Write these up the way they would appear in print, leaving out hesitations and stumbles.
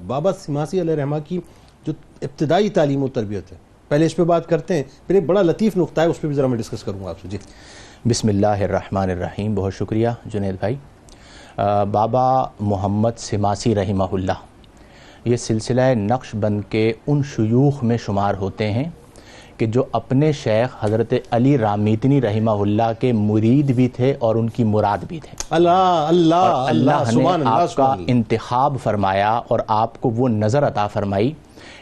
بابا سماسی علیہ رحمہ کی جو ابتدائی تعلیم و تربیت ہے، پہلے اس پہ بات کرتے ہیں، پھر ایک بڑا لطیف نقطہ ہے اس پہ بھی ذرا میں ڈسکس کروں گا آپ سے. جی بسم اللہ الرحمن الرحیم. بہت شکریہ جنید بھائی. بابا محمد سماسی رحمہ اللہ یہ سلسلہ نقش بند کے ان شیوخ میں شمار ہوتے ہیں کہ جو اپنے شیخ حضرت علی رامیتنی رحمہ اللہ کے مرید بھی تھے اور ان کی مراد بھی تھے. اللہ نے آپ کا انتخاب فرمایا اور آپ کو وہ نظر عطا فرمائی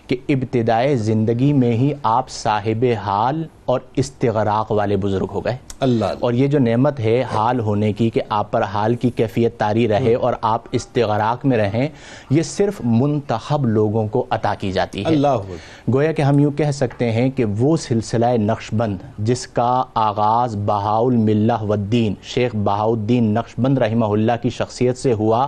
کہ ابتدائے زندگی میں ہی آپ صاحب حال اور استغراق والے بزرگ ہو گئے. اور یہ جو نعمت ہے حال ہونے کی کہ آپ پر حال کی کیفیت طاری رہے اور آپ استغراق میں رہیں، یہ صرف منتخب لوگوں کو عطا کی جاتی ہے. گویا کہ ہم یوں کہہ سکتے ہیں کہ وہ سلسلہ نقش بند جس کا آغاز بہاء الملہ والدین شیخ بہاء الدین نقش بند رحمہ اللہ کی شخصیت سے ہوا،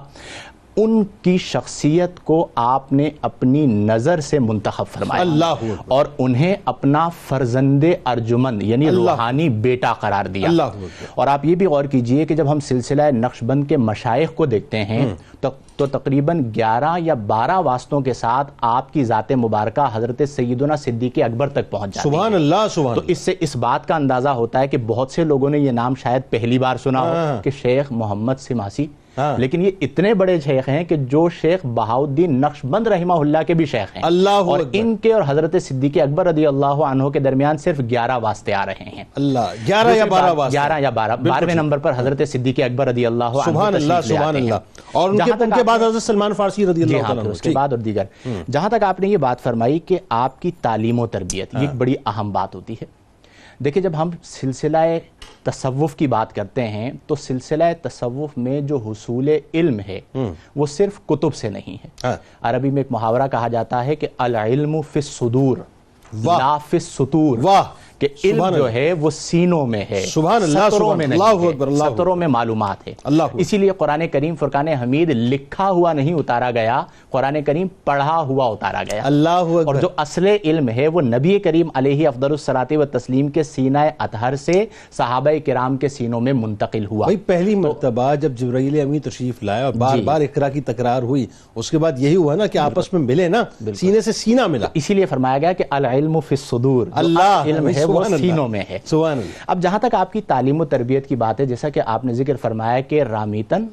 ان کی شخصیت کو آپ نے اپنی نظر سے منتخب فرمایا اور انہیں اپنا فرزند ارجمند یعنی روحانی بیٹا قرار دیا. اور آپ یہ بھی غور کیجئے کہ جب ہم سلسلہ نقش بند کے مشائخ کو دیکھتے ہیں تو تقریباً 11 یا 12 واسطوں کے ساتھ آپ کی ذات مبارکہ حضرت سیدنا صدیق اکبر تک پہنچ جاتی ہے. سبحان اللہ. تو اس سے اس بات کا اندازہ ہوتا ہے کہ بہت سے لوگوں نے یہ نام شاید پہلی بار سنا ہو کہ شیخ محمد سماسی، لیکن یہ اتنے بڑے شیخ ہیں کہ جو شیخ بہاء الدین نقش بند رحمہ اللہ کے بھی شیخ ہیں. اور ان کے اور حضرت صدیق اکبر رضی اللہ عنہ کے درمیان صرف 11 واسطے آ رہے ہیں. 11 یا 12 واسطے، 11 یا 12ویں نمبر پر حضرت صدیق اکبر رضی اللہ عنہ. سبحان اللہ سبحان اللہ. اور ان کے بعد حضرت سلمان فارسی رضی اللہ عنہ، اس کے بعد اور دیگر. جہاں تک آپ نے یہ بات فرمائی کہ آپ کی تعلیم و تربیت، یہ ایک بڑی اہم بات ہوتی ہے. دیکھیں جب ہم سلسلہ تصوف کی بات کرتے ہیں تو سلسلہ تصوف میں جو حصول علم ہے وہ صرف کتب سے نہیں ہے. عربی میں ایک محاورہ کہا جاتا ہے کہ العلم فی الصدور لا فی السطور، کہ علم جو ہے وہ سینوں میں ہے، سطروں میں نہیں ہے، سطروں میں معلومات ہے. اسی لیے قرآن کریم فرقان حمید لکھا ہوا نہیں اتارا گیا، قرآن کریم پڑھا ہوا اتارا گیا. اور جو اصل علم ہے وہ نبی کریم علیہ افضل الصلاۃ والتسلیم کے سینہ اطہر سے صحابہ کرام کے سینوں میں منتقل ہوا. پہلی مرتبہ جب جبرائیل امین تشریف لائے اور بار بار اقرا کی تکرار ہوئی، اس کے بعد یہی ہوا نا کہ آپس میں ملے نا، سینے سے سینہ ملا. اسی لیے فرمایا گیا کہ العلم فی الصدور، علم ہے وہ سینوں میں ہے. اب جہاں تک آپ کی تعلیم و تربیت کی بات ہے، جیسا کہ آپ نے ذکر فرمایا کہ رامیتن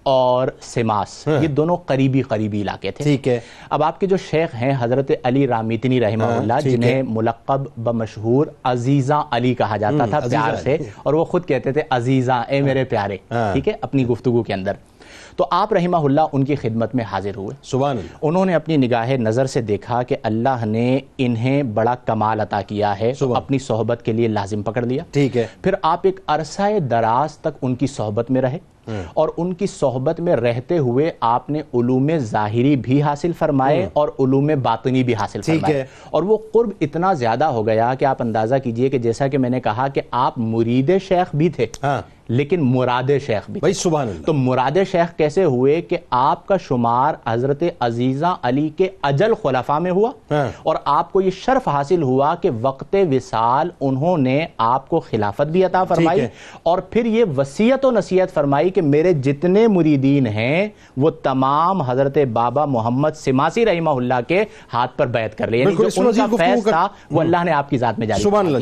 اور سماس یہ دونوں قریبی علاقے تھے. ٹھیک ہے. اب آپ کے جو شیخ ہیں حضرت علی رامیتنی رحمہ اللہ، جنہیں ملقب بمشہور عزیزاں علی کہا جاتا تھا پیار سے، اور وہ خود کہتے تھے عزیزاں، اے میرے پیارے، ٹھیک ہے، اپنی گفتگو کے اندر. تو آپ رحمہ اللہ ان کی خدمت میں حاضر ہوئے. سبحان اللہ. انہوں نے اپنی نگاہ نظر سے دیکھا کہ اللہ نے انہیں بڑا کمال عطا کیا ہے، اپنی صحبت کے لیے لازم پکڑ لیا. ٹھیک ہے. پھر آپ ایک عرصہ دراز تک ان کی صحبت میں رہے اور ان کی صحبت میں رہتے ہوئے آپ نے علوم ظاہری بھی حاصل فرمائے اور علوم باطنی بھی حاصل فرمائے. اور وہ قرب اتنا زیادہ ہو گیا کہ آپ اندازہ کیجئے کہ جیسا کہ میں نے کہا کہ آپ مرید شیخ بھی تھے لیکن مراد شیخ بھی. سبحان اللہ. تو مراد شیخ کیسے ہوئے کہ آپ کا شمار حضرت عزیزاں علی کے اجل خلفاء میں ہوا اور آپ کو یہ شرف حاصل ہوا کہ وقت وصال انہوں نے آپ کو خلافت بھی عطا فرمائی اور پھر یہ وصیت و نصیحت فرمائی کہ میرے جتنے مریدین ہیں وہ تمام حضرت بابا محمد سماسی رحمہ اللہ کے ہاتھ پر بیعت کر لیں. یعنی جو ان کا فیض تھا وہ اللہ نے آپ کی ذات میں جاری کیا.